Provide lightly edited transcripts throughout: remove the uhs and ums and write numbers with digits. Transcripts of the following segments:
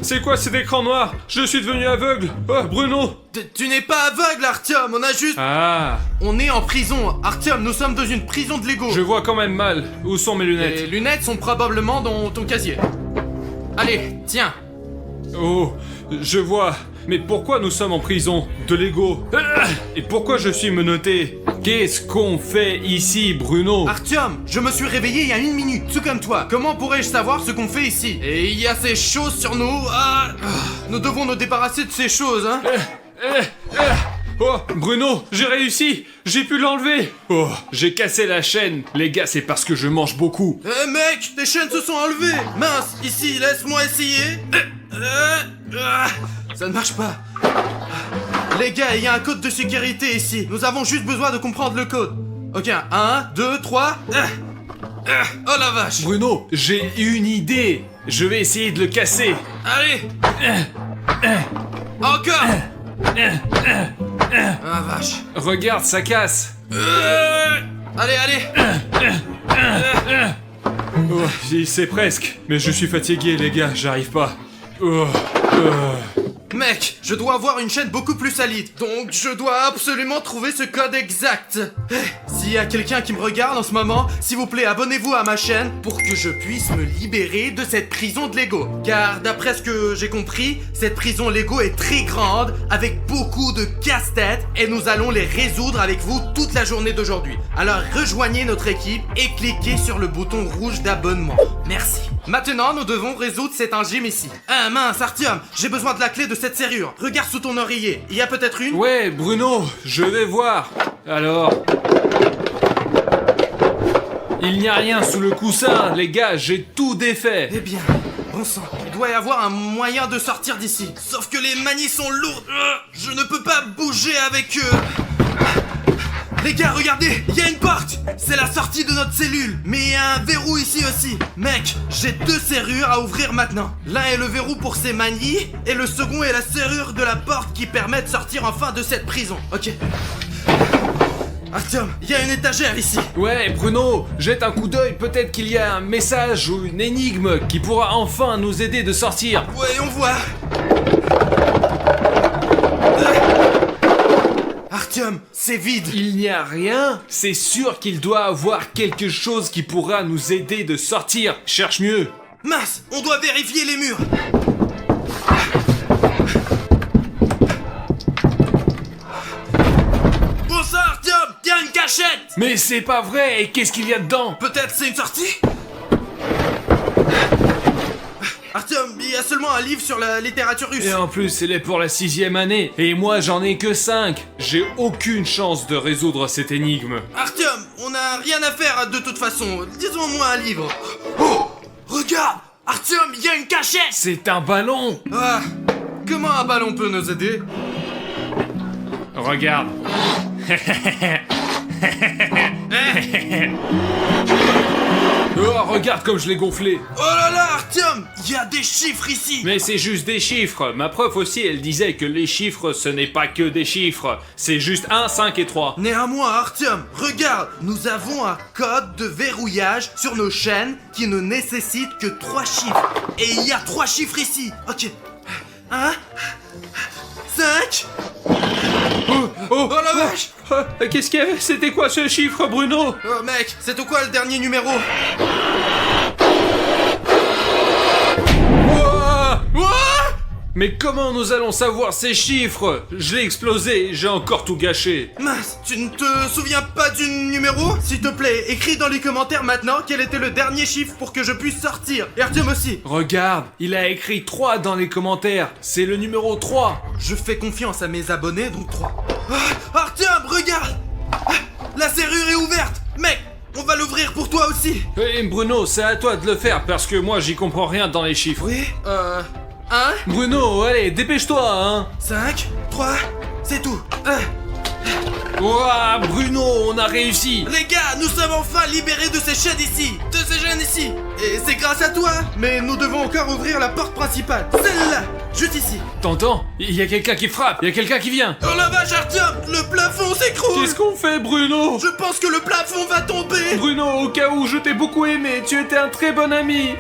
C'est quoi cet écran noir? Je suis devenu aveugle. Bruno. Tu n'es pas aveugle, Artyom, on a juste... Ah, On est en prison, Artyom, nous sommes dans une prison de Lego. je vois quand même mal. Où sont mes Les lunettes? lunettes sont probablement dans ton casier. Allez, tiens. Oh, je vois. Mais pourquoi nous sommes en prison? De Lego. Et pourquoi je suis menotté? Qu'est-ce qu'on fait ici, Bruno? Artyom, je me suis réveillé il y a 1 minute, tout comme toi. Comment pourrais-je savoir ce qu'on fait ici? Et il y a ces choses sur nous. Nous devons nous débarrasser de ces choses, hein. Oh, Bruno, j'ai réussi. J'ai pu l'enlever. Oh, j'ai cassé la chaîne. Les gars, c'est parce que je mange beaucoup. Mec, tes chaînes se sont enlevées. Mince, ici, laisse-moi essayer. Ça ne marche pas. Les gars, il y a un code de sécurité ici. Nous avons juste besoin de comprendre le code. Ok, 1, 2, 3. Oh la vache. Bruno, j'ai une idée. Je vais essayer de le casser. Allez. Encore. Ah vache. Regarde, ça casse. Allez, allez. Oh, c'est presque. Mais je suis fatigué, les gars, j'arrive pas. Mec, je dois avoir une chaîne beaucoup plus solide, donc je dois absolument trouver ce code exact. S'il y a quelqu'un qui me regarde en ce moment, s'il vous plaît, abonnez-vous à ma chaîne pour que je puisse me libérer de cette prison de Lego. Car d'après ce que j'ai compris, cette prison Lego est très grande, avec beaucoup de casse-têtes, et nous allons les résoudre avec vous toute la journée d'aujourd'hui. Alors rejoignez notre équipe et cliquez sur le bouton rouge d'abonnement. Merci. Maintenant, nous devons résoudre cet engime ici. Ah mince, Artyom, j'ai besoin de la clé de cette serrure. Regarde sous ton oreiller. Il y a peut-être une? Ouais, Bruno, je vais voir. Alors... Il n'y a rien sous le coussin, les gars, j'ai tout défait. Eh bien, bon sang, il doit y avoir un moyen de sortir d'ici. Sauf que les manies sont lourdes. Je ne peux pas bouger avec eux. Les gars, regardez, il y a une porte. C'est la sortie de notre cellule. Mais il y a un verrou ici aussi. Mec, j'ai 2 serrures à ouvrir maintenant. L'un est le verrou pour ces manies, et le second est la serrure de la porte qui permet de sortir enfin de cette prison. Ok. Artyom, il y a une étagère ici. Ouais, Bruno, jette un coup d'œil, peut-être qu'il y a un message ou une énigme qui pourra enfin nous aider de sortir. Voyons voir. Artyom, c'est vide. Il n'y a rien? C'est sûr qu'il doit avoir quelque chose qui pourra nous aider de sortir. Cherche mieux. Mince, on doit vérifier les murs. Bon sang, Artyom, il y a une cachette. Mais c'est pas vrai, et qu'est-ce qu'il y a dedans? Peut-être c'est une sortie? Artyom, il y a seulement un livre sur la littérature russe. Et en plus, elle est pour la 6e année, et moi j'en ai que 5. J'ai aucune chance de résoudre cette énigme. Artyom, on n'a rien à faire de toute façon. Disons-moi un livre. Oh, regarde, Artyom, il y a une cachette. C'est un ballon. Ah, comment un ballon peut nous aider? Regarde. Oh, regarde comme je l'ai gonflé. Oh là là, Artyom, il y a des chiffres ici. Mais c'est juste des chiffres. Ma prof aussi, elle disait que les chiffres, ce n'est pas que des chiffres. C'est juste 1, 5 et 3. Néanmoins, Artyom, regarde, nous avons un code de verrouillage sur nos chaînes qui ne nécessite que 3 chiffres. Et il y a 3 chiffres ici. Ok. 1, 5. Oh la vache. Qu'est-ce qu'il y avait? C'était quoi ce chiffre, Bruno? Oh mec, c'est tout quoi le dernier numéro? Mais comment nous allons savoir ces chiffres? Je l'ai explosé, j'ai encore tout gâché. Mince, tu ne te souviens pas du numéro? S'il te plaît, écris dans les commentaires maintenant quel était le dernier chiffre pour que je puisse sortir. Et Artyom aussi. Regarde, il a écrit 3 dans les commentaires. C'est le numéro 3. Je fais confiance à mes abonnés, donc 3. Artyom, regarde. La serrure est ouverte. Mec, on va l'ouvrir pour toi aussi. Et Bruno, c'est à toi de le faire parce que moi j'y comprends rien dans les chiffres. Oui, 1, Bruno, allez, dépêche-toi, hein. 5, 3, c'est tout. Ouah, Bruno, on a réussi. Les gars, nous sommes enfin libérés de ces chaînes ici, de ces jeunes ici. Et c'est grâce à toi. Mais nous devons encore ouvrir la porte principale. Celle-là, juste ici. T'entends? Il y a quelqu'un qui frappe, il y a quelqu'un qui vient. Oh la vache, Artyom, le plafond s'écroule. Qu'est-ce qu'on fait, Bruno? Je pense que le plafond va tomber. Bruno, au cas où je t'ai beaucoup aimé, tu étais un très bon ami.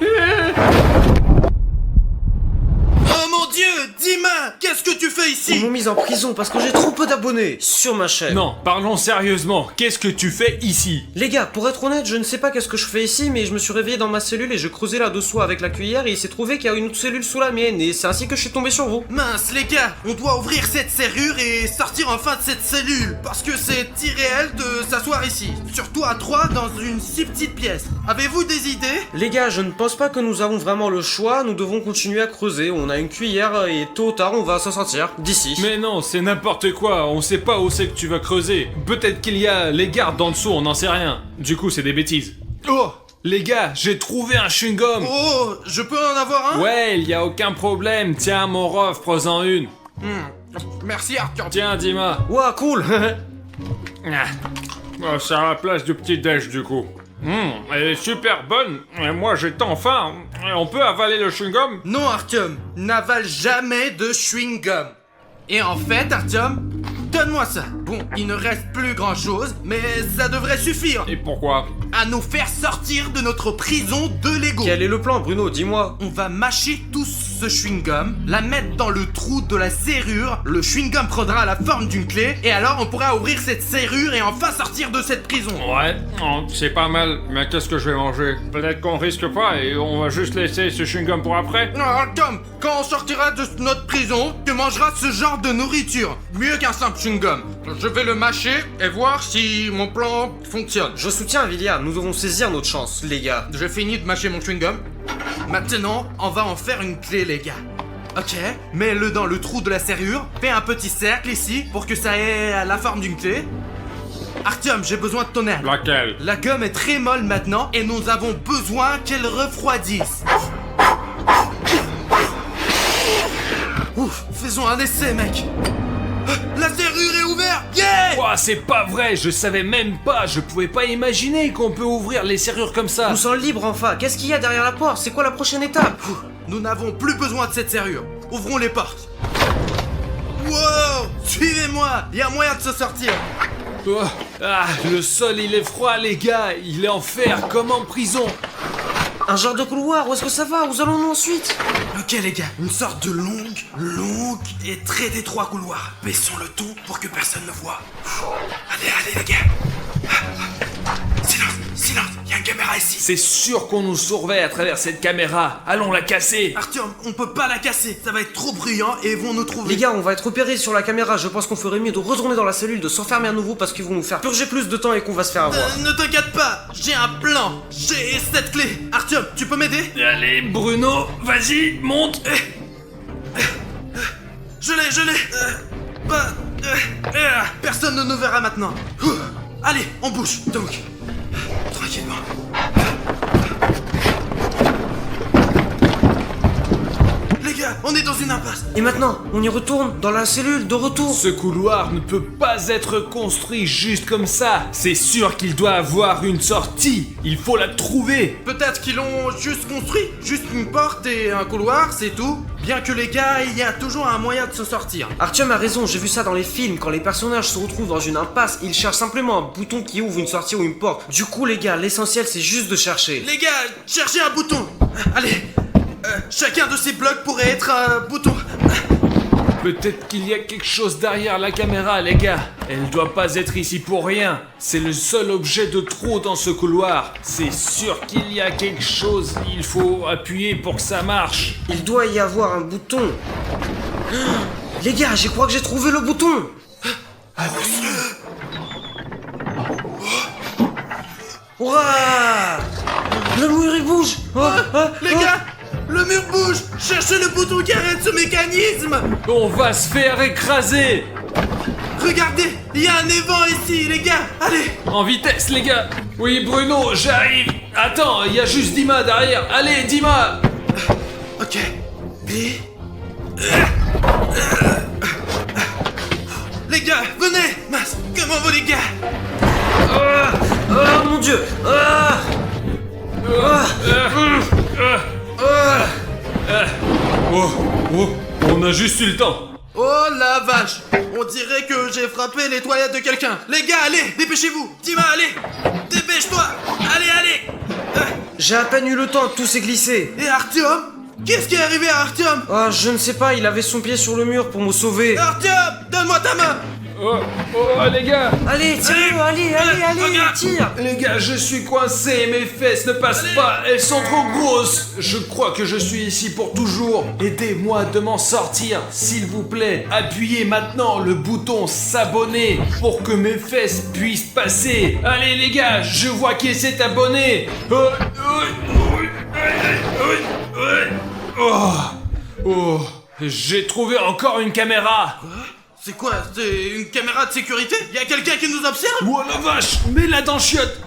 ici. Ils m'ont mis en prison parce que j'ai trop peu d'abonnés sur ma chaîne. Non, parlons sérieusement. Qu'est-ce que tu fais ici? Les gars, pour être honnête, je ne sais pas qu'est-ce que je fais ici, mais je me suis réveillé dans ma cellule et je creusais là-dessous avec la cuillère et il s'est trouvé qu'il y a une autre cellule sous la mienne et c'est ainsi que je suis tombé sur vous. Mince les gars, on doit ouvrir cette serrure et sortir enfin de cette cellule. Parce que c'est irréel de s'asseoir ici. Surtout à 3 dans une si petite pièce. Avez-vous des idées? Les gars, je ne pense pas que nous avons vraiment le choix, nous devons continuer à creuser, on a une cuillère et tôt ou tard on va s'en sortir d'ici. Mais non, c'est n'importe quoi. On sait pas où c'est que tu vas creuser. Peut-être qu'il y a les gardes en dessous, on n'en sait rien. Du coup, c'est des bêtises. Oh! Les gars, j'ai trouvé un chewing-gum. Oh! Je peux en avoir un? Ouais, il y a aucun problème. Tiens, mon ref, prends-en une. Merci Arthur. Tiens, Dima. Ouah, cool. Ah. Oh, c'est à la place du petit déj du coup. Elle est super bonne. Et moi j'ai tant faim. On peut avaler le chewing-gum? Non Artyom, n'avale jamais de chewing-gum. Et en fait Artyom, donne-moi ça. Bon, il ne reste plus grand chose, mais ça devrait suffire Et pourquoi? à nous faire sortir de notre prison de Lego. Quel est le plan, Bruno? Dis-moi. On va mâcher tous ce chewing-gum, la mettre dans le trou de la serrure, le chewing-gum prendra la forme d'une clé, et alors on pourra ouvrir cette serrure et enfin sortir de cette prison. Ouais, c'est pas mal. Mais qu'est-ce que je vais manger? Peut-être qu'on risque pas et on va juste laisser ce chewing-gum pour après? Non, Artyom, quand on sortira de notre prison, tu mangeras ce genre de nourriture. Mieux qu'un simple chewing-gum. Je vais le mâcher et voir si mon plan fonctionne. Je soutiens Villia, nous devons saisir notre chance, les gars. J'ai fini de mâcher mon chewing-gum. Maintenant, on va en faire une clé, les gars. Ok, mets-le dans le trou de la serrure. Fais un petit cercle ici pour que ça ait la forme d'une clé. Artyom, j'ai besoin de ton aide. Laquelle? La gomme est très molle maintenant et nous avons besoin qu'elle refroidisse. Ouf, faisons un essai, mec. La serrure est ouverte. Yeah! Ouah, c'est pas vrai, je savais même pas, je pouvais pas imaginer qu'on peut ouvrir les serrures comme ça. Nous sommes libres enfin, qu'est-ce qu'il y a derrière la porte? C'est quoi la prochaine étape? Nous n'avons plus besoin de cette serrure. Ouvrons les portes. Wow! Suivez-moi! Il y a moyen de se sortir. Oh, ah, le sol il est froid les gars, il est en fer comme en prison. Un genre de couloir, où est-ce que ça va? Où allons-nous ensuite? Ok les gars, une sorte de longue et très étroit couloir. Baissons le ton pour que personne ne voit. Allez les gars. Silence, il y a une caméra ici. C'est sûr qu'on nous surveille à travers cette caméra, allons la casser. Artyom, on peut pas la casser, ça va être trop bruyant et ils vont nous trouver. Les gars, on va être repérés sur la caméra, je pense qu'on ferait mieux de retourner dans la cellule, de s'enfermer à nouveau parce qu'ils vont nous faire purger plus de temps et qu'on va se faire avoir. Ne t'inquiète pas, j'ai un plan. J'ai cette clé. Artyom, tu peux m'aider? Allez Bruno, vas-y, monte. Je l'ai. Personne ne nous verra maintenant. Allez, on bouge, donc. Tranquillement. Les gars, on est dans une impasse. Et maintenant, on y retourne, dans la cellule, de retour. Ce couloir ne peut pas être construit juste comme ça. C'est sûr qu'il doit avoir une sortie. Il faut la trouver. Peut-être qu'ils l'ont juste construit. Juste une porte et un couloir, c'est tout. Bien que les gars, il y a toujours un moyen de se sortir. Artyom a raison, j'ai vu ça dans les films, quand les personnages se retrouvent dans une impasse, ils cherchent simplement un bouton qui ouvre une sortie ou une porte. Du coup les gars, l'essentiel c'est juste de chercher. Les gars, cherchez un bouton. Allez, chacun de ces blocs pourrait être un bouton. Peut-être qu'il y a quelque chose derrière la caméra, les gars. Elle doit pas être ici pour rien. C'est le seul objet de trop dans ce couloir. C'est sûr qu'il y a quelque chose. Il faut appuyer pour que ça marche. Il doit y avoir un bouton. Les gars, je crois que j'ai trouvé le bouton. Ouah! Le mur il bouge. Les gars, le mur bouge. Cherchez le bouton qui arrête ce mécanisme. On va se faire écraser. Regardez, il y a un évent ici, les gars. Allez. En vitesse, les gars. Oui, Bruno, j'arrive. Attends, il y a juste Dima derrière. Allez, Dima. Ok. Les gars, venez. Mince, comment vont les gars? Oh mon dieu. On a juste eu le temps. Oh la vache. On dirait que j'ai frappé les toilettes de quelqu'un. Les gars, allez, dépêchez-vous. Dima, allez. Dépêche-toi. Allez. J'ai à peine eu le temps, tout s'est glissé. Et Artyom, Qu'est-ce qui est arrivé à Artyom? Ah, je ne sais pas, il avait son pied sur le mur pour me sauver. Artyom, donne-moi ta main. Oh, les gars! Allez, tire-le, allez, regarde. tire. Les gars, je suis coincé, mes fesses ne passent pas, elles sont trop grosses. Je crois que je suis ici pour toujours. Aidez-moi de m'en sortir, s'il vous plaît. Appuyez maintenant le bouton s'abonner pour que mes fesses puissent passer. Allez les gars, je vois qui s'est abonné. Oh, j'ai trouvé encore une caméra. C'est quoi? C'est une caméra de sécurité? Y a quelqu'un qui nous observe? Oh la vache, mets-la dans le chiotte.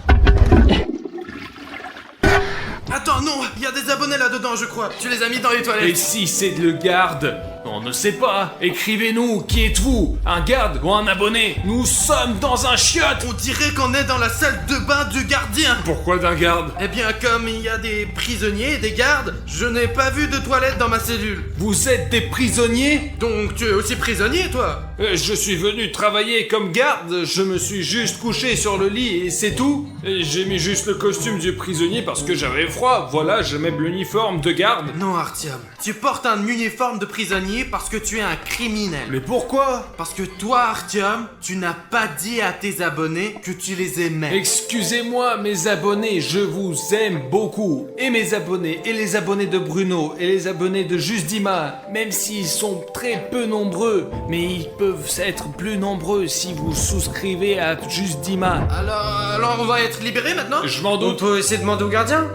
Attends, non, il y a des abonnés là-dedans, je crois. Tu les as mis dans les Et toilettes. si c'est le garde? On ne sait pas. Écrivez-nous, qui êtes-vous? Un garde ou un abonné? Nous sommes dans un chiotte. On dirait qu'on est dans la salle de bain du gardien. Pourquoi d'un garde? Eh bien, comme il y a des prisonniers et des gardes, je n'ai pas vu de toilette dans ma cellule. Vous êtes des prisonniers? Donc, tu es aussi prisonnier, toi? Je suis venu travailler comme garde, je me suis juste couché sur le lit et c'est tout. Et j'ai mis juste le costume du prisonnier parce que j'avais froid, voilà, je mets l'uniforme de garde. Non, Artyom. Tu portes un uniforme de prisonnier parce que tu es un criminel. Mais pourquoi? Parce que toi, Artyom, tu n'as pas dit à tes abonnés que tu les aimais. Excusez-moi mes abonnés, je vous aime beaucoup. Et mes abonnés, et les abonnés de Bruno, et les abonnés de Juste Dima, même s'ils sont très peu nombreux, mais ils peuvent être plus nombreux si vous souscrivez à Juste Dima. Alors on va être libérés maintenant? Je m'en On doute. peut essayer de demander au gardien?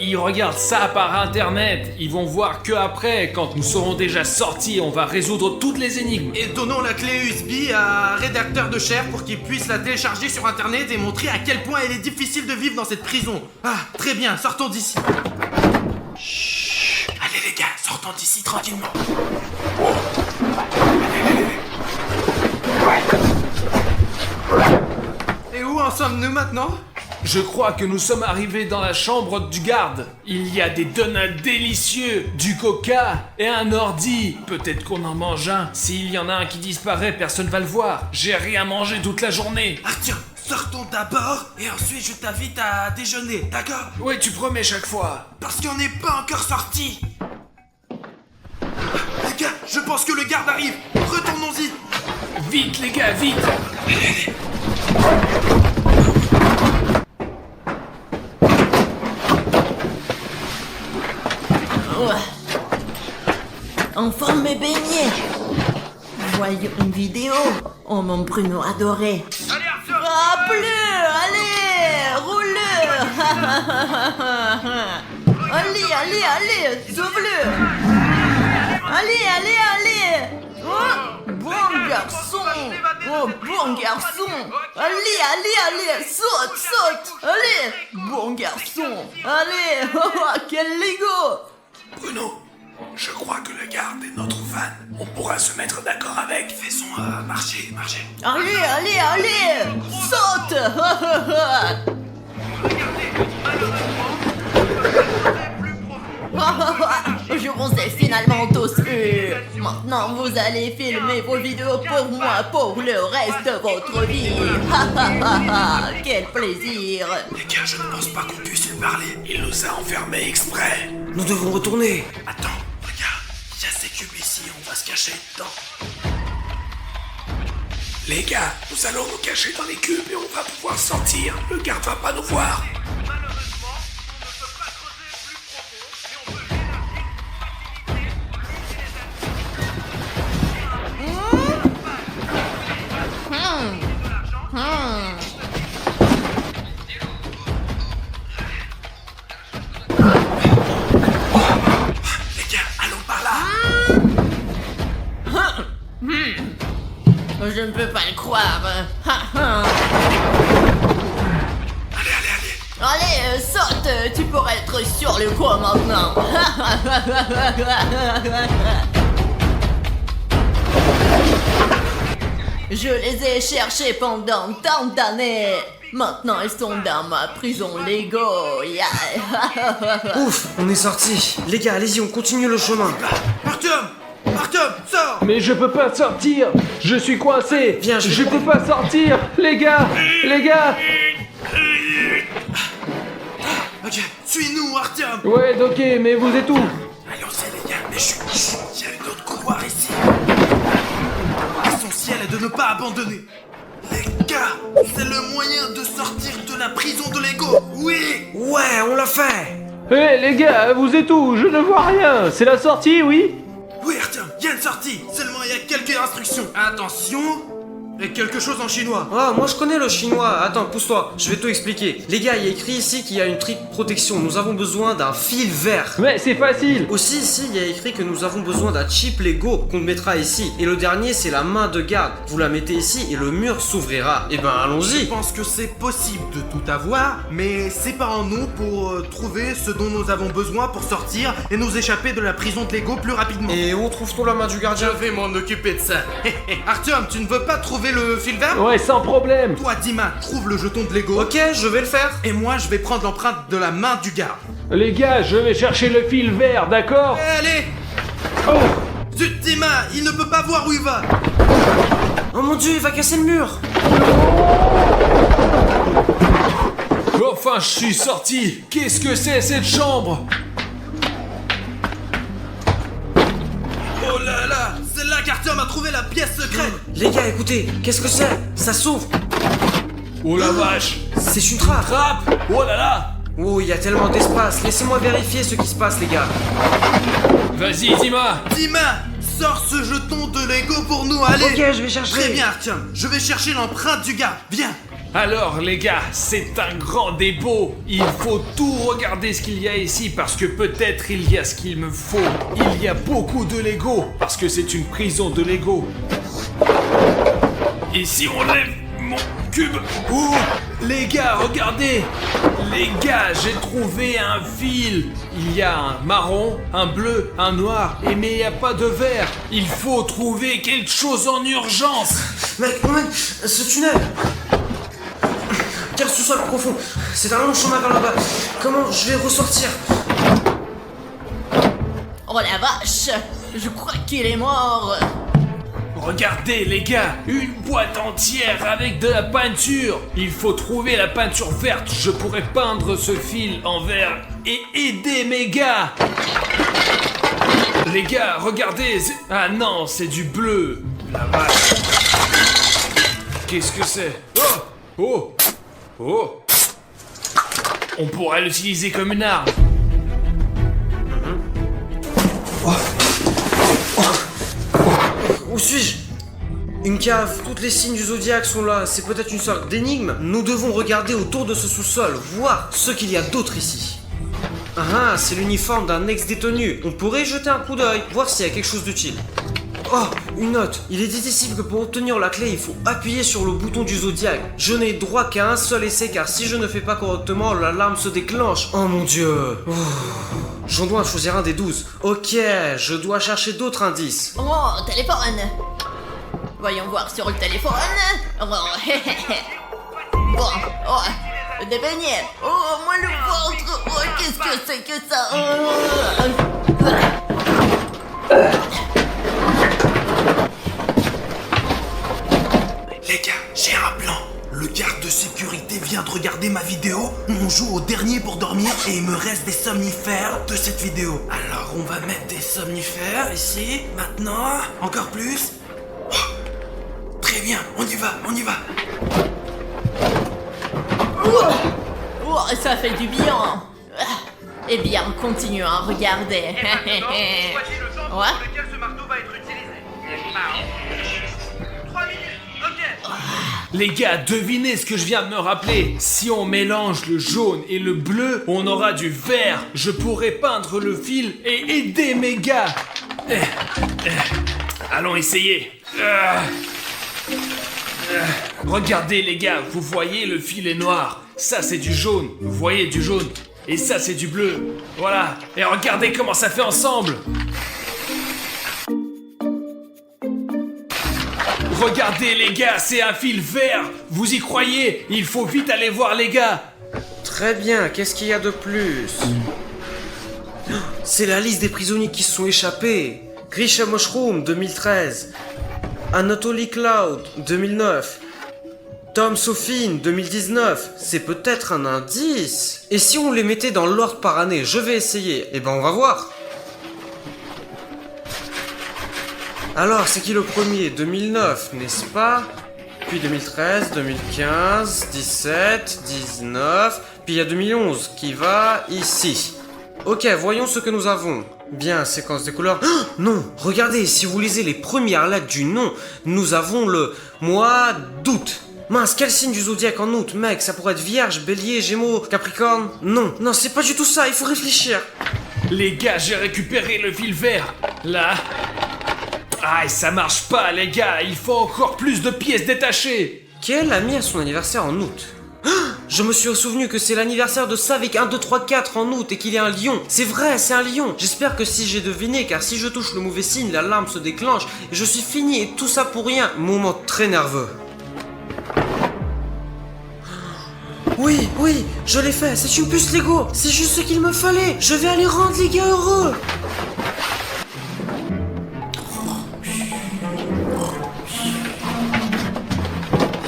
Ils regardent ça par internet, ils vont voir que après, quand nous serons déjà sortis, on va résoudre toutes les énigmes. Et donnons la clé USB à un rédacteur de chair pour qu'il puisse la télécharger sur internet et montrer à quel point elle est difficile de vivre dans cette prison. Ah, très bien, sortons d'ici. Chut. Allez les gars, sortons d'ici tranquillement. Et où en sommes-nous maintenant? Je crois que nous sommes arrivés dans la chambre du garde. Il y a des donuts délicieux, du coca et un ordi. Peut-être qu'on en mange un. S'il y en a un qui disparaît, personne va le voir. J'ai rien mangé toute la journée. Artyom, sortons d'abord et ensuite je t'invite à déjeuner, d'accord? Ouais, tu promets chaque fois. Parce qu'on n'est pas encore sortis. Les gars, je pense que le garde arrive. Retournons-y. Vite les gars, vite. Enfin mes beignets. Voyons une vidéo. Oh mon Bruno adoré. Ah plus, allez, roule-le. allez, sauve-le. Allez. Oh, bon garçon. Oh, bon garçon. Allez, saute. Allez, bon garçon. Allez, quel Lego. Bruno, je crois que le garde est notre fan. On pourra se mettre d'accord avec. Faisons marcher. Allez, saute. Je vous ai finalement tous eu. Maintenant, vous allez filmer vos vidéos pour moi pour le reste de votre vie. Quel plaisir. Les gars, je ne pense pas qu'on puisse lui parler. Il nous a enfermés exprès. Nous devons retourner. Attends, regarde, il y a ces cubes ici, on va se cacher dedans. Les gars, nous allons nous cacher dans les cubes et on va pouvoir sortir. Le garde va pas nous voir. Les gars, allons par là. Je ne peux pas le croire. Allez, saute. Tu pourrais être sur le coup maintenant. Je les ai cherchés pendant tant d'années. Maintenant, ils sont dans ma prison Lego. Yeah. Ouf, on est sortis. Les gars, allez-y, on continue le chemin. Artyom, sors. Mais je peux pas sortir. Je suis coincé. Viens, je peux pas sortir. Les gars. Ok, suis-nous, Artyom. Ouais, ok, mais vous êtes où? Allons, c'est pas abandonner. Les gars, c'est le moyen de sortir de la prison de Lego. Oui. Ouais, on l'a fait. Hé les gars, vous êtes où? Je ne vois rien. C'est la sortie, oui? Oui, Artyom, il y a une sortie. Seulement, il y a quelques instructions. Attention. Et quelque chose en chinois. Ah, moi je connais le chinois. Attends, pousse-toi, je vais tout expliquer. Les gars, il y a écrit ici qu'il y a une triple protection. Nous avons besoin d'un fil vert. Mais c'est facile. Aussi, ici, il y a écrit que nous avons besoin d'un chip Lego qu'on mettra ici. Et le dernier, c'est la main de garde. Vous la mettez ici et le mur s'ouvrira. Et ben, Je allons-y. pense que c'est possible de tout avoir, mais c'est pas en nous pour trouver ce dont nous avons besoin pour sortir et nous échapper de la prison de Lego plus rapidement. Et où trouve-t-on la main du Je gardien? vais m'en occuper de ça. Artyom, tu ne veux pas trouver le fil vert? Ouais, sans problème. Toi, Dima, trouve le jeton de Lego. Ok, je vais le faire. Et moi, je vais prendre l'empreinte de la main du garde. Les gars, je vais chercher le fil vert, d'accord? Allez. Oh. Zut, Dima, il ne peut pas voir où il va. Oh mon dieu, il va casser le mur. Enfin, je suis sorti. Qu'est-ce que c'est cette chambre? Oh là là, c'est là qu'Artyom a trouvé la pièce secrète. Les gars, écoutez, qu'est-ce que c'est? Ça s'ouvre. Oh la vache. C'est une trappe. Trappe. Oh là là. Oh, il y a tellement d'espace. Laissez-moi vérifier ce qui se passe, les gars. Vas-y, Dima. Dima, sors ce jeton de Lego pour nous, allez. Ok, je vais chercher. Très bien, Artyom. Je vais chercher l'empreinte du garde. Viens. Alors les gars, c'est un grand dépôt. Il faut tout regarder ce qu'il y a ici parce que peut-être il y a ce qu'il me faut. Il y a beaucoup de Lego parce que c'est une prison de Lego. Et si on lève mon cube? Oh, les gars, regardez. Les gars, j'ai trouvé un fil. Il y a un marron, un bleu, un noir, mais il n'y a pas de vert. Il faut trouver quelque chose en urgence. Mec, ce tunnel. Quel sous-sol profond. C'est un long chemin vers là-bas. Comment je vais ressortir? Oh la vache, je crois qu'il est mort. Regardez les gars, une boîte entière avec de la peinture. Il faut trouver la peinture verte. Je pourrais peindre ce fil en vert et aider mes gars. Les gars, regardez. Ah non, c'est du bleu. La vache. Qu'est-ce que c'est? Oh! Oh! Oh! On pourrait l'utiliser comme une arme. Où suis-je? Une cave, toutes les signes du zodiaque sont là, c'est peut-être une sorte d'énigme. Nous devons regarder autour de ce sous-sol, voir ce qu'il y a d'autre ici. Ah, c'est l'uniforme d'un ex-détenu. On pourrait y jeter un coup d'œil, voir s'il y a quelque chose d'utile. Oh, une note. Il est dit ici que pour obtenir la clé, il faut appuyer sur le bouton du zodiaque. Je n'ai droit qu'à un seul essai car si je ne fais pas correctement, l'alarme se déclenche. Oh mon dieu. Oh. J'en dois choisir un des 12. Ok, je dois chercher d'autres indices. Oh, téléphone. Voyons voir sur le téléphone. Oh, bon, oh, des beignets. Oh, moi le ventre. Oh, qu'est-ce que c'est que ça? Les gars, j'ai un plan. Le garde de sécurité vient de regarder ma vidéo. On joue au dernier pour dormir et il me reste des somnifères de cette vidéo. Alors on va mettre des somnifères ici, maintenant. Encore plus. Oh, très bien, on y va, on y va. Oh, ça fait du bien. Eh bien, continuons à regarder. Ouais. lequel ce marteau va être utilisé. 3 minutes, ok. Les gars, devinez ce que je viens de me rappeler. Si on mélange le jaune et le bleu, on aura du vert. Je pourrais peindre le fil et aider mes gars. Allons essayer. Regardez les gars, vous voyez le fil est noir. Ça c'est du jaune, vous voyez du jaune. Et ça c'est du bleu. Voilà. Et regardez comment ça fait ensemble. Regardez les gars, c'est un fil vert. Vous y croyez? Il faut vite aller voir les gars. Très bien, qu'est-ce qu'il y a de plus? C'est la liste des prisonniers qui se sont échappés. Grisha Mushroom 2013, Anatoly Cloud 2009, Tom Sophine 2019. C'est peut-être un indice. Et si on les mettait dans l'ordre par année? Je vais essayer. Eh ben on va voir. Alors, c'est qui le premier? 2009, n'est-ce pas? Puis 2013, 2015, 17, 19, puis il y a 2011 qui va ici. Ok, voyons ce que nous avons. Bien, séquence des couleurs. Oh, non, regardez, si vous lisez les premières lettres du nom, nous avons le mois d'août. Mince, quel signe du zodiaque en août, mec? Ça pourrait être Vierge, Bélier, Gémeaux, Capricorne? Non, non, c'est pas du tout ça, il faut réfléchir. Les gars, j'ai récupéré le fil vert. Là. Ah, ça marche pas, les gars. Il faut encore plus de pièces détachées. Quel ami a son anniversaire en août? Je me suis souvenu que c'est l'anniversaire de ça avec 1, 2, 3, 4 en août et qu'il y a un lion. C'est vrai, c'est un lion. J'espère que si j'ai deviné, car si je touche le mauvais signe, l'alarme se déclenche et je suis fini et tout ça pour rien. Moment très nerveux. Oui, oui, je l'ai fait, c'est une puce Lego. C'est juste ce qu'il me fallait. Je vais aller rendre les gars heureux.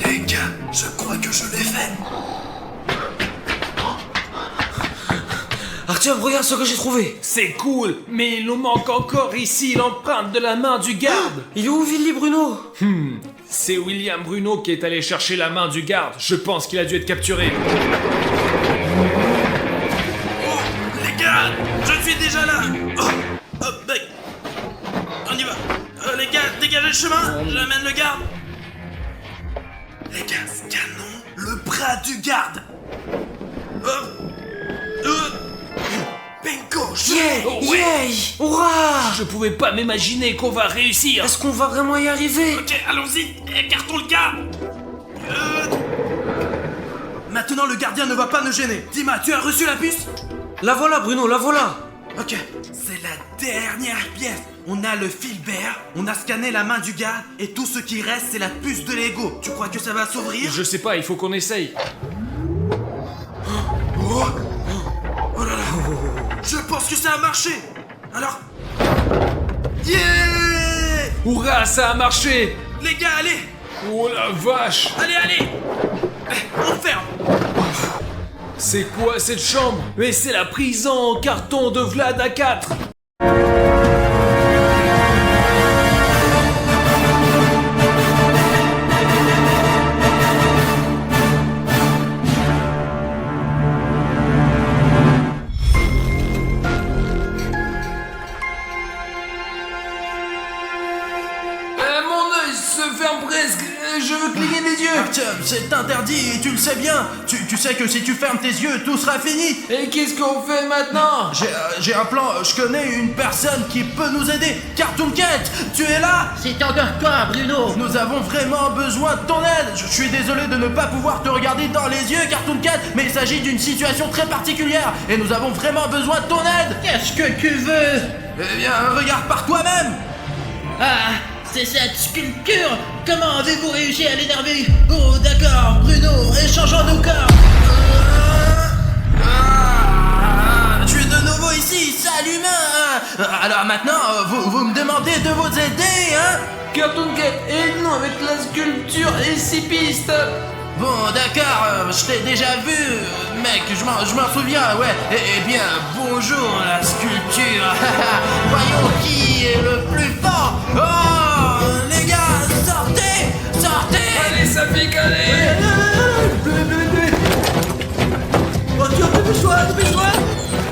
Les gars, je crois que je l'ai fait. Artyom, regarde ce que j'ai trouvé. C'est cool, mais il nous manque encore ici l'empreinte de la main du garde. Il est où, Willy Bruno? C'est William Bruno qui est allé chercher la main du garde. Je pense qu'il a dû être capturé. Oh, les gars, je suis déjà là. Oh, mec. On y va. Les gars, dégagez le chemin. J'amène le garde. Les gars, scannons le bras du garde. Bingo, Yeah, Oh, ouais. yeah, hurrah. Je pouvais pas m'imaginer qu'on va réussir. Est-ce qu'on va vraiment y arriver? Ok, allons-y, écartons le garde. Maintenant, le gardien ne va pas nous gêner. Dima, tu as reçu la puce? La voilà, Bruno, la voilà. Ok, c'est la dernière pièce. On a le fil vert, on a scanné la main du garde, et tout ce qui reste, c'est la puce de Lego. Tu crois que ça va s'ouvrir? Je sais pas, il faut qu'on essaye. Oh, oh là là. Je pense que ça a marché. Alors... Yeah! Hurrah, ça a marché. Les gars, allez! Oh la vache. Allez, allez! On ferme! C'est quoi cette chambre? Mais c'est la prison en carton de Vlad A4. Mon œil se ferme presque. Je veux cligner des yeux. Artyom, c'est interdit et tu le sais bien. Tu sais que si tu fermes tes yeux, tout sera fini. Et qu'est-ce qu'on fait maintenant? J'ai un plan, je connais une personne qui peut nous aider. Cartoon Cat, tu es là? C'est encore toi, Bruno. Nous avons vraiment besoin de ton aide. Je suis désolé de ne pas pouvoir te regarder dans les yeux, Cartoon Cat, mais il s'agit d'une situation très particulière et nous avons vraiment besoin de ton aide. Qu'est-ce que tu veux? Eh bien, regarde par toi-même. Ah, c'est cette sculpture. Comment avez-vous réussi à l'énerver? Oh, d'accord, Bruno, échangeons nos corps. Tu es de nouveau ici, sale humain. Alors maintenant, vous me demandez de vous aider, hein? Cartoon Cat, aide-nous avec la sculpture et 6 pistes. Bon, d'accord, je t'ai déjà vu, mec, je m'en souviens, ouais. Eh bien, bonjour la sculpture. Voyons qui est le plus fort. Oh, les gars, sortez, sortez. Allez, ça pique, allez. Oh, dépêche-toi.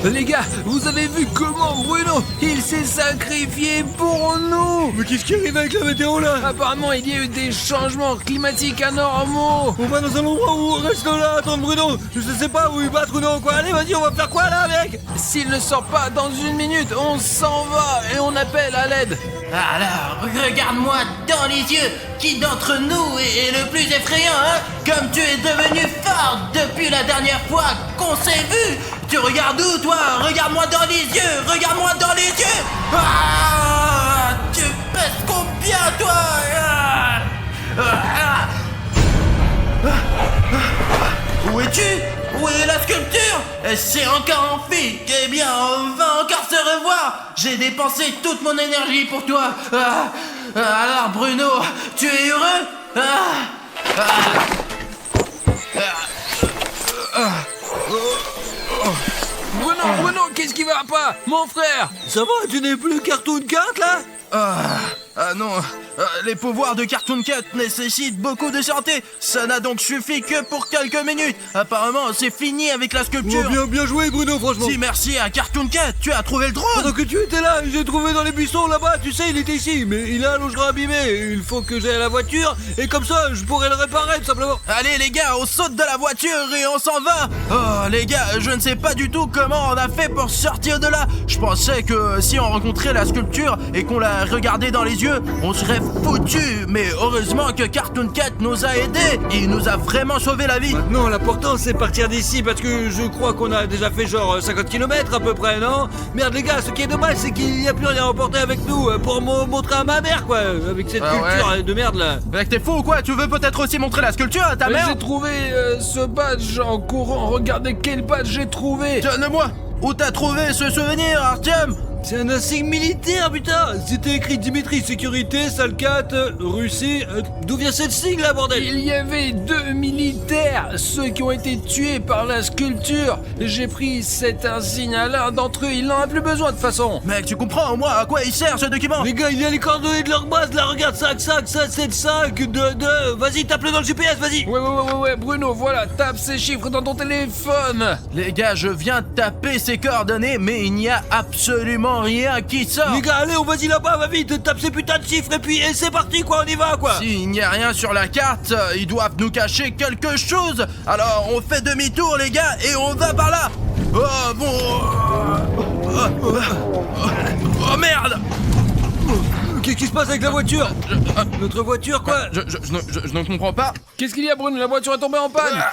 Les gars, vous avez vu comment Bruno, il s'est sacrifié pour nous. Mais qu'est-ce qui arrive avec la météo là? Apparemment, il y a eu des changements climatiques anormaux. On va dans un endroit où on reste là, attendre Bruno. Je sais pas où il battre ou non quoi. Allez vas-y, on va faire quoi là mec? S'il ne sort pas dans 1 minute, on s'en va et on appelle à l'aide. Alors, regarde-moi dans les yeux. Qui d'entre nous est le plus effrayant, hein? Comme tu es devenu fort depuis la dernière fois qu'on s'est vu. Tu regardes où, toi? Regarde-moi dans les yeux. Regarde-moi dans les yeux. Ah, tu pèses combien, toi? Où es-tu? Où est la sculpture? C'est encore en fille. Eh bien, on va encore se revoir. J'ai dépensé toute mon énergie pour toi. Alors, Bruno, tu es heureux? Bruno, qu'est-ce qui va pas? Mon frère. Ça va, tu n'es plus Cartoon Cat là? Ah non, les pouvoirs de Cartoon Cat nécessitent beaucoup de santé. Ça n'a donc suffi que pour quelques minutes. Apparemment, c'est fini avec la sculpture. Bien joué Bruno, franchement. Si merci à Cartoon Cat, tu as trouvé le drone. Pendant que tu étais là, j'ai trouvé dans les buissons là-bas, tu sais, il était ici, mais il a un longeron abîmé. Il faut que j'aille à la voiture, et comme ça, je pourrai le réparer, tout simplement. Allez les gars, on saute de la voiture et on s'en va. Oh les gars, je ne sais pas du tout comment on a fait pour sortir de là. Je pensais que si on rencontrait la sculpture et qu'on la regardait dans les yeux, on serait foutu. Mais heureusement que Cartoon Cat nous a aidés. Il nous a vraiment sauvé la vie. Maintenant, l'important, c'est partir d'ici, parce que je crois qu'on a déjà fait genre 50 km à peu près, non? Merde les gars, ce qui est dommage, c'est qu'il n'y a plus rien à emporter avec nous pour montrer à ma mère, quoi, avec cette culture de merde là. Mec, t'es fou ou quoi? Tu veux peut-être aussi montrer la sculpture à ta mère? J'ai trouvé ce badge en courant. Regardez quel badge j'ai trouvé. Donne-le-moi. Où t'as trouvé ce souvenir, Artyom? C'est un insigne militaire, putain. C'était écrit Dimitri Sécurité, Salcat, Russie. D'où vient cette sigle là, bordel? Il y avait 2 militaires, ceux qui ont été tués par la sculpture. J'ai pris cet insigne à l'un d'entre eux, il n'en a plus besoin de toute façon. Mec, tu comprends au moins à quoi il sert ce document? Les gars, il y a les coordonnées de leur base là, regarde, 5, 7, 5, 2, vas-y, tape-le dans le GPS, vas-y. Ouais, Bruno, voilà, tape ces chiffres dans ton téléphone. Les gars, je viens de taper ces coordonnées, mais il n'y a absolument rien qui sort. Les gars, allez, on va-y là-bas, va vite, tape ces putains de chiffres et puis c'est parti quoi, on y va quoi. S'il n'y a rien sur la carte, ils doivent nous cacher quelque chose. Alors on fait demi-tour les gars et on va par là. Oh bon. Oh merde. Qu'est-ce qui se passe avec la voiture? Notre voiture quoi? Je ne comprends pas. Qu'est-ce qu'il y a Bruno, la voiture est tombée en panne.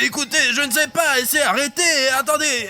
Écoutez, je ne sais pas, essayez, arrêtez, attendez.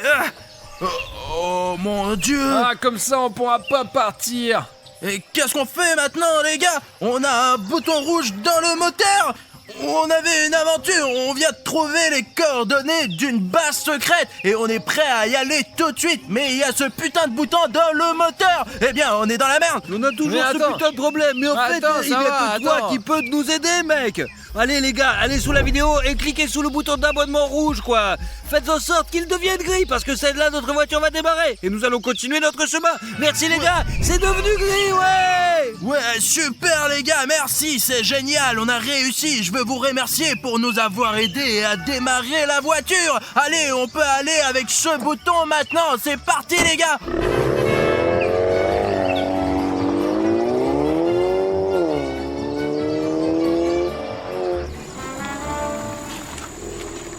Oh mon Dieu. Ah, comme ça on pourra pas partir. Et qu'est-ce qu'on fait maintenant les gars? On a un bouton rouge dans le moteur. On avait une aventure, on vient de trouver les coordonnées d'une base secrète et on est prêt à y aller tout de suite. Mais il y a ce putain de bouton dans le moteur. Eh bien, on est dans la merde. On a toujours ce putain de problème, mais en fait, il y a que toi qui peut nous aider, mec. Allez les gars, allez sous la vidéo et cliquez sous le bouton d'abonnement rouge, quoi. Faites en sorte qu'il devienne gris, parce que c'est là notre voiture va démarrer. Et nous allons continuer notre chemin. Merci les gars, c'est devenu gris, ouais. Ouais, super les gars, merci, c'est génial, on a réussi. Je veux vous remercier pour nous avoir aidés à démarrer la voiture. Allez, on peut aller avec ce bouton maintenant, c'est parti les gars.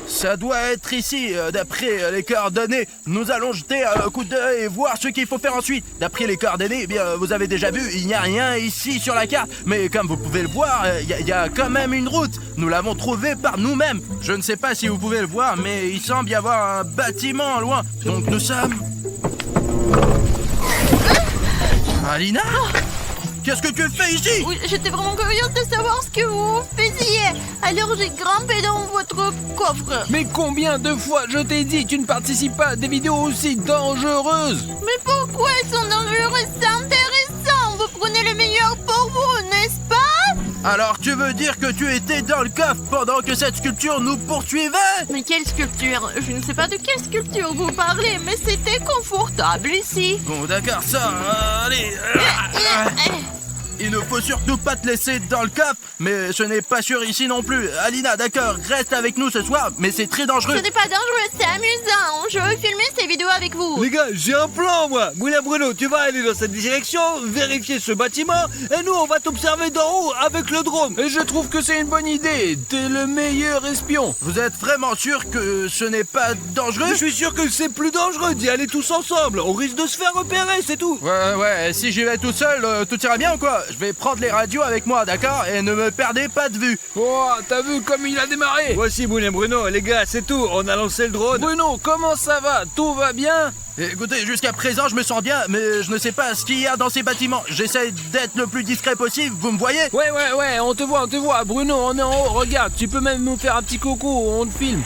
Ça doit être ici, d'après les coordonnées. Nous allons jeter un coup d'œil et voir ce qu'il faut faire ensuite. D'après les coordonnées, eh bien, vous avez déjà vu, il n'y a rien ici sur la carte. Mais comme vous pouvez le voir, il y a quand même une route. Nous l'avons trouvée par nous-mêmes. Je ne sais pas si vous pouvez le voir, mais il semble y avoir un bâtiment loin. Donc nous sommes... Alina ? Qu'est-ce que tu fais ici? Oui, j'étais vraiment curieuse de savoir ce que vous faisiez. Alors j'ai grimpé dans votre coffre. Mais combien de fois je t'ai dit, tu ne participes pas à des vidéos aussi dangereuses? Mais pourquoi elles sont dangereuses? C'est intéressant. Vous prenez le meilleur pour vous, n'est-ce pas? Alors tu veux dire que tu étais dans le coffre pendant que cette sculpture nous poursuivait? Mais quelle sculpture? Je ne sais pas de quelle sculpture vous parlez, mais c'était confortable ici. Bon d'accord, ça, allez. Il ne faut surtout pas te laisser dans le coffre, mais ce n'est pas sûr ici non plus. Alina, d'accord, reste avec nous ce soir, mais c'est très dangereux. Ce n'est pas dangereux, c'est amusant. Je veux filmer ces vidéos avec vous. Les gars, j'ai un plan, moi. Moulin Bruno, tu vas aller dans cette direction, vérifier ce bâtiment, et nous, on va t'observer d'en haut avec le drone. Et je trouve que c'est une bonne idée. T'es le meilleur espion. Vous êtes vraiment sûr que ce n'est pas dangereux? Je suis sûr que c'est plus dangereux d'y aller tous ensemble. On risque de se faire repérer, c'est tout. Ouais, si j'y vais tout seul, tout ira bien ou quoi? Je vais prendre les radios avec moi, d'accord? Et ne me perdez pas de vue. Oh, t'as vu comme il a démarré? Voici Moulin Bruno, les gars, c'est tout. On a lancé le drone. Bruno, comment ça va? Tout va bien? Écoutez, jusqu'à présent, je me sens bien, mais je ne sais pas ce qu'il y a dans ces bâtiments. J'essaie d'être le plus discret possible, vous me voyez? Ouais, on te voit. Bruno, on est en haut, regarde, tu peux même nous faire un petit coucou, on te filme.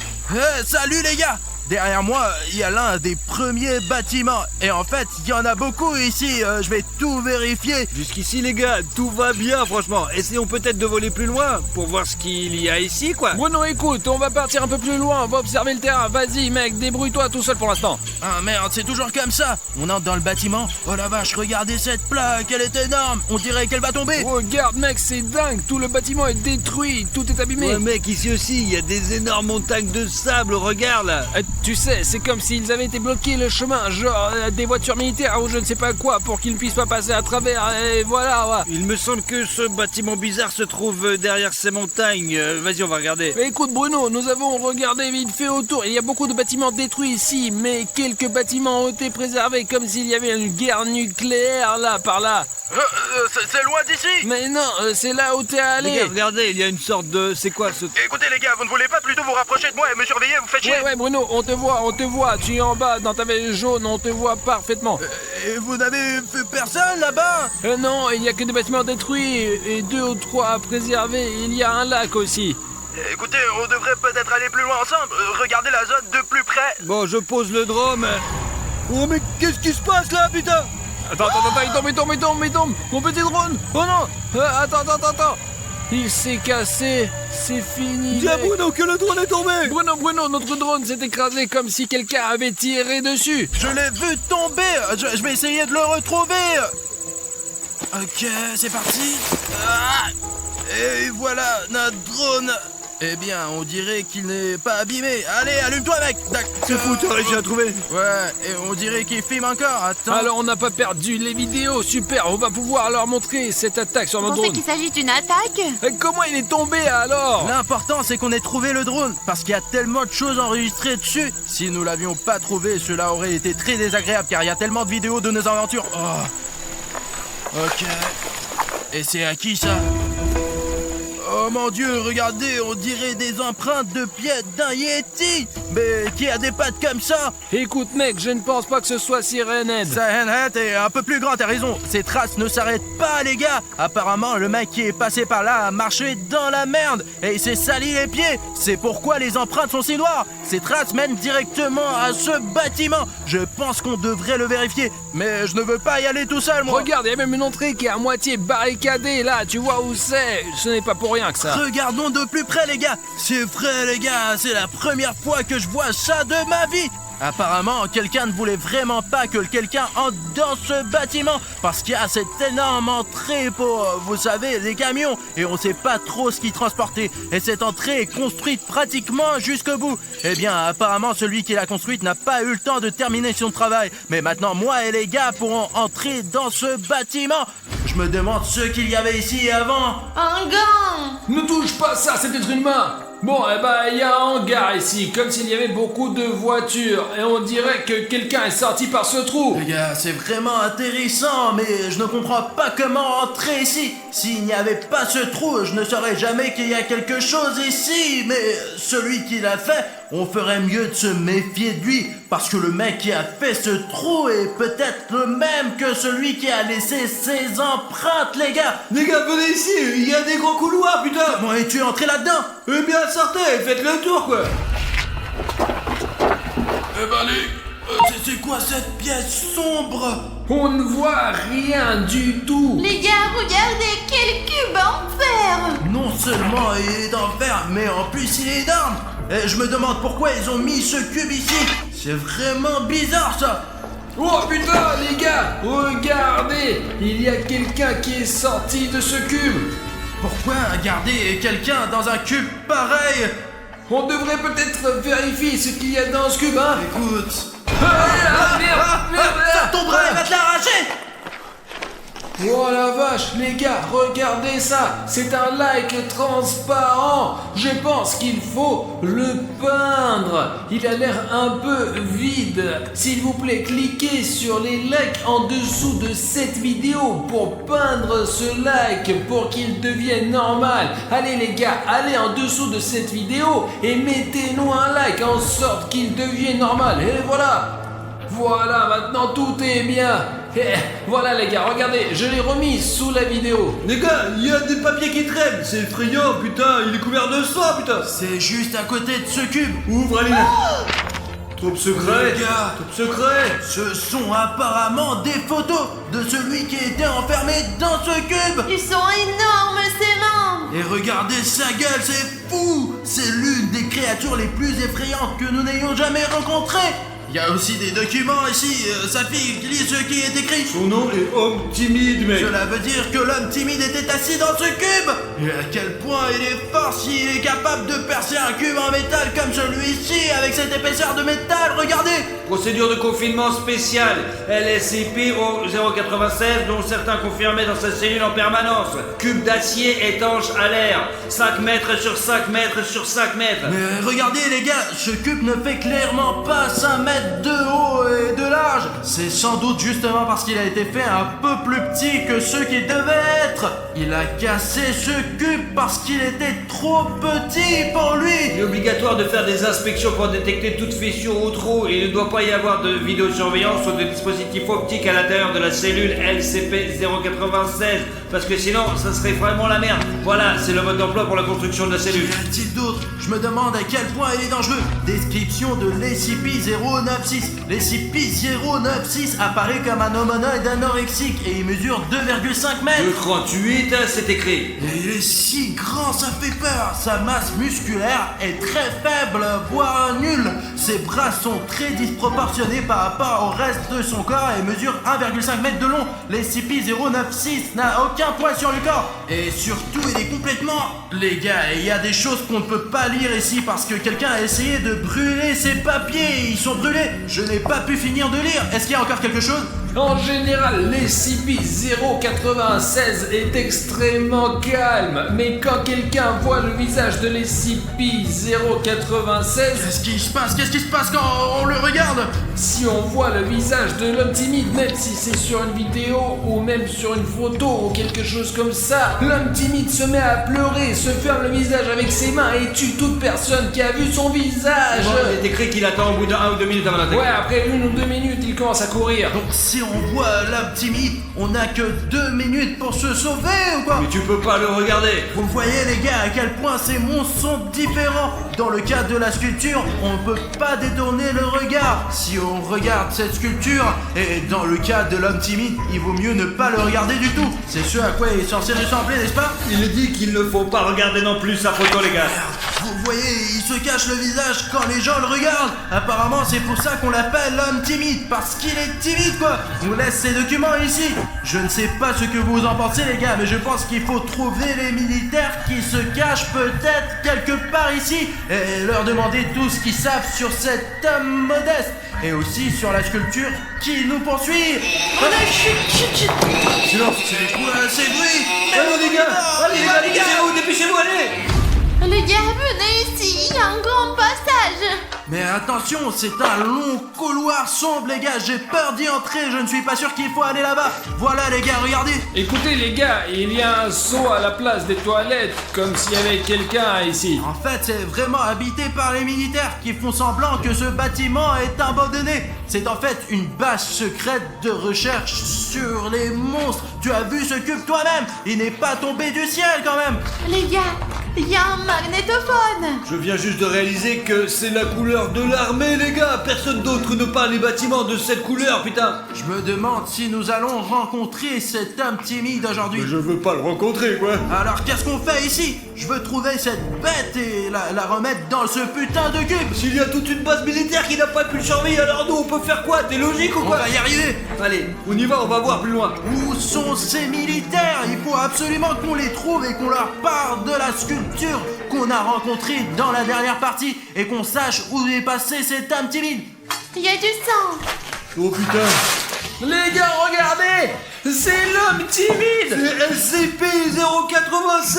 Salut les gars! derrière moi, il y a l'un des premiers bâtiments. Et en fait, il y en a beaucoup ici. Je vais tout vérifier. Jusqu'ici, les gars, tout va bien, franchement. Essayons peut-être de voler plus loin pour voir ce qu'il y a ici, quoi. Bruno, écoute, on va partir un peu plus loin, on va observer le terrain. Vas-y, mec, débrouille-toi tout seul pour l'instant. Ah merde, c'est toujours comme ça. On entre dans le bâtiment. Oh la vache, regardez cette plaque, elle est énorme. On dirait qu'elle va tomber. Regarde, mec, c'est dingue. Tout le bâtiment est détruit, tout est abîmé. Ouais, mec, ici aussi, il y a des énormes montagnes de sable, regarde là. Tu sais, c'est comme s'ils avaient été bloqués le chemin, genre des voitures militaires ou je ne sais pas quoi, pour qu'ils ne puissent pas passer à travers, et voilà, ouais. Il me semble que ce bâtiment bizarre se trouve derrière ces montagnes. Vas-y, on va regarder. Mais écoute Bruno, nous avons regardé vite fait autour, il y a beaucoup de bâtiments détruits ici, mais quelques bâtiments ont été préservés, comme s'il y avait une guerre nucléaire là, par là. C'est loin d'ici. Mais non, c'est là où t'es allé. Les gars, regardez, il y a une sorte de... C'est quoi ce... Écoutez les gars, vous ne voulez pas plutôt vous rapprocher de moi et me surveiller, vous faites chier. Ouais Bruno, on te voit, tu es en bas dans ta veste jaune, on te voit parfaitement. Et vous n'avez vu personne là-bas? Non, il y a que des bâtiments détruits et 2 ou 3 à préserver, il y a un lac aussi. Écoutez, on devrait peut-être aller plus loin ensemble. Regardez la zone de plus près. Bon, je pose le drone. Oh, mais qu'est-ce qui se passe là, putain? Attends, il tombe, mon petit drone. Oh non, attends. Il s'est cassé, c'est fini. Dis à mec. Bruno que le drone est tombé. Bruno, notre drone s'est écrasé comme si quelqu'un avait tiré dessus. Je l'ai vu tomber. Je vais essayer de le retrouver. Ok, c'est parti. Ah, et voilà, notre drone. Eh bien, on dirait qu'il n'est pas abîmé. Allez, allume-toi, mec. C'est fou, t'as réussi à trouver. Ouais, et on dirait qu'il filme encore. Attends. Alors on n'a pas perdu les vidéos, super, on va pouvoir leur montrer cette attaque sur Vous notre pensez drone. qu'il s'agit d'une attaque? Et comment il est tombé alors? L'important, c'est qu'on ait trouvé le drone, parce qu'il y a tellement de choses enregistrées dessus. Si nous l'avions pas trouvé, cela aurait été très désagréable, car il y a tellement de vidéos de nos aventures. Oh. Ok. Et c'est à qui ça? Oh mon dieu, regardez, on dirait des empreintes de pieds d'un Yeti. Mais qui a des pattes comme ça? Écoute mec, je ne pense pas que ce soit Siren Head. Siren Head est un peu plus grand, t'as raison. Ces traces ne s'arrêtent pas, les gars. Apparemment, le mec qui est passé par là a marché dans la merde et il s'est sali les pieds. C'est pourquoi les empreintes sont si noires. Ces traces mènent directement à ce bâtiment. Je pense qu'on devrait le vérifier, mais je ne veux pas y aller tout seul, moi. Regarde, il y a même une entrée qui est à moitié barricadée là, tu vois où c'est? Ce n'est pas pour rien que ça. Regardons de plus près, les gars. C'est vrai, les gars, c'est la première fois que je vois ça de ma vie. Apparemment, quelqu'un ne voulait vraiment pas que quelqu'un entre dans ce bâtiment parce qu'il y a cette énorme entrée pour, vous savez, les camions et on sait pas trop ce qu'ils transportaient. Et cette entrée est construite pratiquement jusqu'au bout. Eh bien, apparemment, celui qui l'a construite n'a pas eu le temps de terminer son travail. Mais maintenant, moi et les gars pourront entrer dans ce bâtiment. Je me demande ce qu'il y avait ici avant. Un gant! Ne touche pas ça, c'est être humain. Bon, eh ben, il y a un hangar ici, comme s'il y avait beaucoup de voitures, et on dirait que quelqu'un est sorti par ce trou. Les gars, c'est vraiment intéressant, mais je ne comprends pas comment entrer ici. S'il n'y avait pas ce trou, je ne saurais jamais qu'il y a quelque chose ici. Mais celui qui l'a fait, on ferait mieux de se méfier de lui, parce que le mec qui a fait ce trou est peut-être le même que celui qui a laissé ses empreintes, les gars. Les gars, venez ici, il y a des grands couloirs, putain. Comment es-tu entré là-dedans? Eh bien, sortez, faites le tour, quoi. Eh ben, c'est quoi cette pièce sombre? On ne voit rien du tout. Les gars, regardez, quel cube en fer! Non seulement il est d'enfer, mais en plus il est énorme. Et je me demande pourquoi ils ont mis ce cube ici. C'est vraiment bizarre ça. Oh putain, les gars, regardez, il y a quelqu'un qui est sorti de ce cube. Pourquoi garder quelqu'un dans un cube pareil? On devrait peut-être vérifier ce qu'il y a dans ce cube, hein. Écoute. Merde, Ça tombera, il va te l'arracher. Oh la vache, les gars, regardez ça. C'est un lac transparent. Je pense qu'il faut le peindre. Il a l'air un peu vide. S'il vous plaît, cliquez sur les likes en dessous de cette vidéo pour peindre ce lac pour qu'il devienne normal. Allez les gars, allez en dessous de cette vidéo et mettez-nous un like en sorte qu'il devienne normal. Et voilà. Voilà, maintenant tout est bien. Et voilà les gars, regardez, je l'ai remis sous la vidéo. Les gars, il y a des papiers qui traînent. C'est effrayant, putain, il est couvert de sang, putain. C'est juste à côté de ce cube. Ouvre, Aline. Top secret. Les gars, Top secret. ce sont apparemment des photos de celui qui était enfermé dans ce cube. Ils sont énormes, ces membres. Et regardez sa gueule, c'est fou. C'est l'une des créatures les plus effrayantes que nous n'ayons jamais rencontrées. Il y a aussi des documents ici, sa fille qui lit ce qui est écrit. Son nom est homme timide, mec. Cela veut dire que l'homme timide était assis dans ce cube. Et à quel point il est fort s'il est capable de percer un cube en métal comme celui-ci avec cette épaisseur de métal, regardez. Procédure de confinement spéciale. LSCP au 096, dont certains confirmés dans sa cellule en permanence. Cube d'acier étanche à l'air. 5 mètres sur 5 mètres sur 5 mètres. Mais regardez les gars, ce cube ne fait clairement pas 5 mètres de haut et de large. C'est sans doute justement parce qu'il a été fait un peu plus petit que ce qu'il devait être. Il a cassé ce cube parce qu'il était trop petit pour lui. Il est obligatoire de faire des inspections pour détecter toute fissure ou trou. Il ne doit pas y avoir de vidéosurveillance ou de dispositif optique à l'intérieur de la cellule LCP 096. Parce que sinon, ça serait vraiment la merde. Voilà, c'est le mode d'emploi pour la construction de la cellule. Qu'y a-t-il d'autre? Je me demande à quel point il est dangereux. Description de l'SCP-096. L'SCP-096 apparaît comme un humanoïde anorexique et il mesure 2,5 mètres. 2,38, c'est écrit. Et il est si grand, ça fait peur. Sa masse musculaire est très faible, voire nulle. Ses bras sont très disproportionnés par rapport au reste de son corps et mesure 1,5 mètre de long. l'SCP-096 n'a aucun poids sur le corps. Et surtout, il est complètement... Les gars, il y a des choses qu'on ne peut pas lire ici parce que quelqu'un a essayé de brûler ses papiers. Ils sont brûlés. Je n'ai pas pu finir de lire. Est-ce qu'il y a encore quelque chose? En général, l'SCP-096 est extrêmement calme, mais quand quelqu'un voit le visage de l'SCP-096, Qu'est-ce qui se passe? Qu'est-ce qui se passe quand on le regarde? si on voit le visage de l'homme timide, même si c'est sur une vidéo ou même sur une photo ou quelque chose comme ça, l'homme timide se met à pleurer, se ferme le visage avec ses mains et tue toute personne qui a vu son visage. Il est écrit qu'il attend au bout de 1 ou 2 minutes avant d'attaquer. Ouais, après 1 ou 2 minutes, il commence à courir. Donc si on voit l'homme timide, on n'a que 2 minutes pour se sauver ou quoi? Mais tu peux pas le regarder. Vous voyez les gars à quel point ces monstres sont différents. Dans le cas de la sculpture, on ne peut pas détourner le regard si on regarde cette sculpture. Et dans le cas de l'homme timide, il vaut mieux ne pas le regarder du tout. C'est ce à quoi il est censé ressembler, n'est-ce pas? Il dit qu'il ne faut pas regarder non plus sa photo, les gars. Vous voyez, il se cache le visage quand les gens le regardent. Apparemment, c'est pour ça qu'on l'appelle l'homme timide, parce qu'il est timide, quoi. On nous laisse ces documents ici. Je ne sais pas ce que vous en pensez, les gars, mais je pense qu'il faut trouver les militaires qui se cachent peut-être quelque part ici et leur demander tout ce qu'ils savent sur cet homme modeste et aussi sur la sculpture qui nous poursuit. Silence, c'est quoi ces bruits? Allez, les gars, dépêchez-vous, dépêchez-vous, allez. Les gars, venez ici, il y a un grand passage. Mais attention, c'est un long couloir sombre, les gars. J'ai peur d'y entrer. Je ne suis pas sûr qu'il faut aller là-bas. Voilà, les gars, regardez. Écoutez les gars, il y a un seau à la place des toilettes, comme s'il y avait quelqu'un ici. En fait, c'est vraiment habité par les militaires qui font semblant que ce bâtiment est abandonné. C'est en fait une base secrète de recherche sur les monstres. Tu as vu ce cube toi-même? Il n'est pas tombé du ciel quand même. Les gars, il y a un magnétophone. Je viens juste de réaliser que c'est la couleur de l'armée, les gars. Personne d'autre ne peint les bâtiments de cette couleur, putain. Je me demande si nous allons rencontrer cet homme timide aujourd'hui. Je veux pas le rencontrer, quoi. Alors qu'est-ce qu'on fait ici? Je veux trouver cette bête et la remettre dans ce putain de cube. S'il y a toute une base militaire qui n'a pas pu le surveiller, alors nous, on peut faire quoi? T'es logique ou On quoi? va y arriver. Allez, on y va, on va voir plus loin. Où sont ces militaires? Il faut absolument qu'on les trouve et qu'on leur parle de la sculpture qu'on a rencontrée dans la dernière partie et qu'on sache où est passé cet homme timide. Il y a du sang. Oh putain. Les gars, regardez, c'est l'homme timide. C'est SCP-096.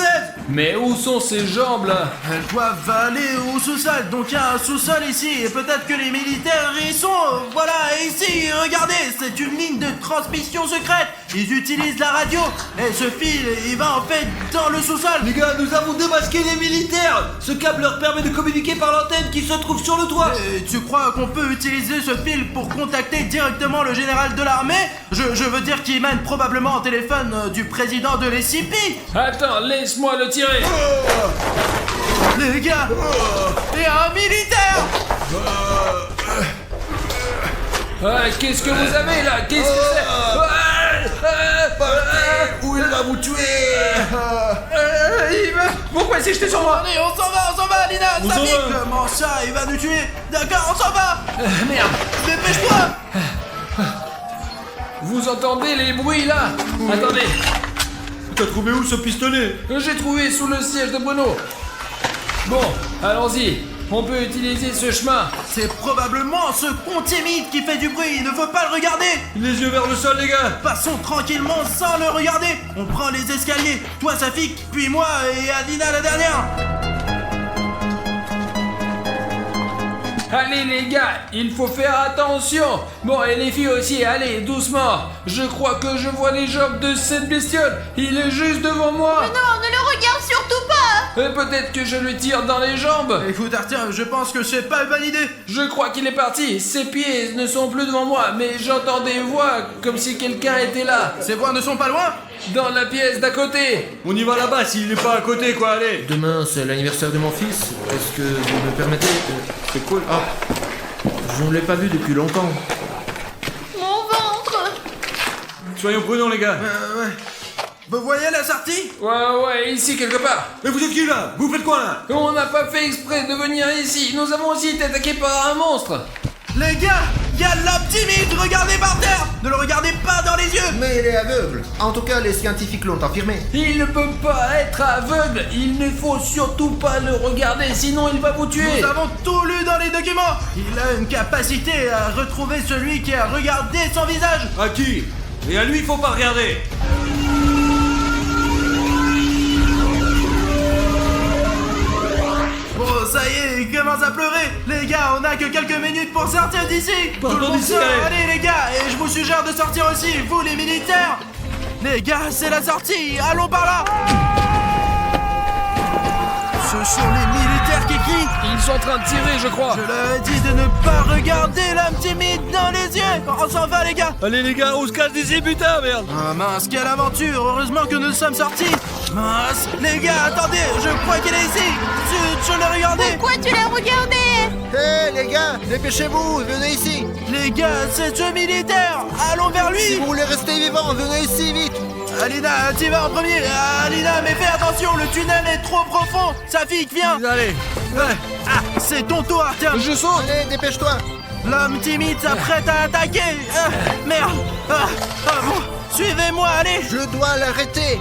Mais où sont ces jambes là? Elles doivent aller au sous-sol, donc il y a un sous-sol ici et peut-être que les militaires y sont. Voilà, ici, regardez, c'est une ligne de transmission secrète. Ils utilisent la radio et ce fil, il va en fait dans le sous-sol. Les gars, nous avons démasqué les militaires. Ce câble leur permet de communiquer par l'antenne qui se trouve sur le toit. Et tu crois qu'on peut utiliser ce fil pour contacter directement le général de l'armée? Je veux dire qu'il mène probablement au téléphone du président de l'SCP. Attends, laisse-moi le tirer. Les gars, il y a un militaire. Qu'est-ce que vous avez là? Qu'est-ce que c'est? Où il va vous tuer? Pourquoi il s'est jeté sur moi? Allez, on s'en va, Alina, ça vite. Comment ça, il va nous tuer? D'accord, on s'en va. Merde. Dépêche-toi. Vous entendez les bruits là? Attendez. T'as trouvé où ce pistolet? J'ai trouvé sous le siège de Bruno. Bon, allons-y. On peut utiliser ce chemin. C'est probablement ce con timide qui fait du bruit, il ne faut pas le regarder. Les yeux vers le sol, les gars. Passons tranquillement sans le regarder. On prend les escaliers, toi Safik, puis moi et Adina la dernière. Allez les gars, il faut faire attention. Bon, et les filles aussi, allez, doucement. Je crois que je vois les jambes de cette bestiole. Il est juste devant moi. Non, ne le regarde surtout pas. Peut-être que je lui tire dans les jambes. Écoute Arthur, je pense que c'est pas une bonne idée. Je crois qu'il est parti. Ses pieds ne sont plus devant moi, mais j'entends des voix comme si quelqu'un était là. Ces voix ne sont pas loin. Dans la pièce d'à côté. On y va là-bas s'il n'est pas à côté, quoi, allez. Demain, c'est l'anniversaire de mon fils. Est-ce que vous me permettez? C'est cool. Ah, je ne l'ai pas vu depuis longtemps. Mon ventre. Soyons prudents, les gars. Ouais. Vous voyez la sortie? Ouais, ici quelque part. Mais vous êtes qui, là? Vous faites quoi, là? On n'a pas fait exprès de venir ici. Nous avons aussi été attaqués par un monstre. Les gars, il y a l'homme timide, regardez par terre. Ne le regardez pas dans les yeux. Mais il est aveugle. En tout cas, les scientifiques l'ont affirmé. Il ne peut pas être aveugle. Il ne faut surtout pas le regarder, sinon il va vous tuer. Nous avons tout lu dans les documents. Il a une capacité à retrouver celui qui a regardé son visage. À qui? Et à lui, il faut pas regarder. Bon, ça y est, il commence à pleurer. Les gars, on a que quelques minutes pour sortir d'ici. Tout le monde d'ici, sort. allez. Allez les gars, et je vous suggère de sortir aussi, vous les militaires. Les gars, c'est la sortie. Allons par là. Ce sont les militaires qui crient. Ils sont en train de tirer, je crois. Je leur ai dit de ne pas regarder l'homme timide dans les yeux. On s'en va les gars. Allez, les gars, on se cache d'ici, putain, merde. Ah mince, quelle aventure. Heureusement que nous sommes sortis. Mince, les gars, attendez, je crois qu'il est ici. Je l'ai regardé. Pourquoi tu l'as regardé? Hé, les gars, dépêchez-vous, venez ici. Les gars, c'est ce militaire. Allons vers lui. Si vous voulez rester vivant, venez ici, vite. Alina, tu vas en premier. Alina, mais fais attention, le tunnel est trop profond. Safik, viens. Allez. Ouais. Ah, c'est ton tour, Arthur. Je saute. Allez, dépêche-toi. L'homme timide s'apprête à attaquer. Merde. Bon, suivez-moi, allez. Je dois l'arrêter.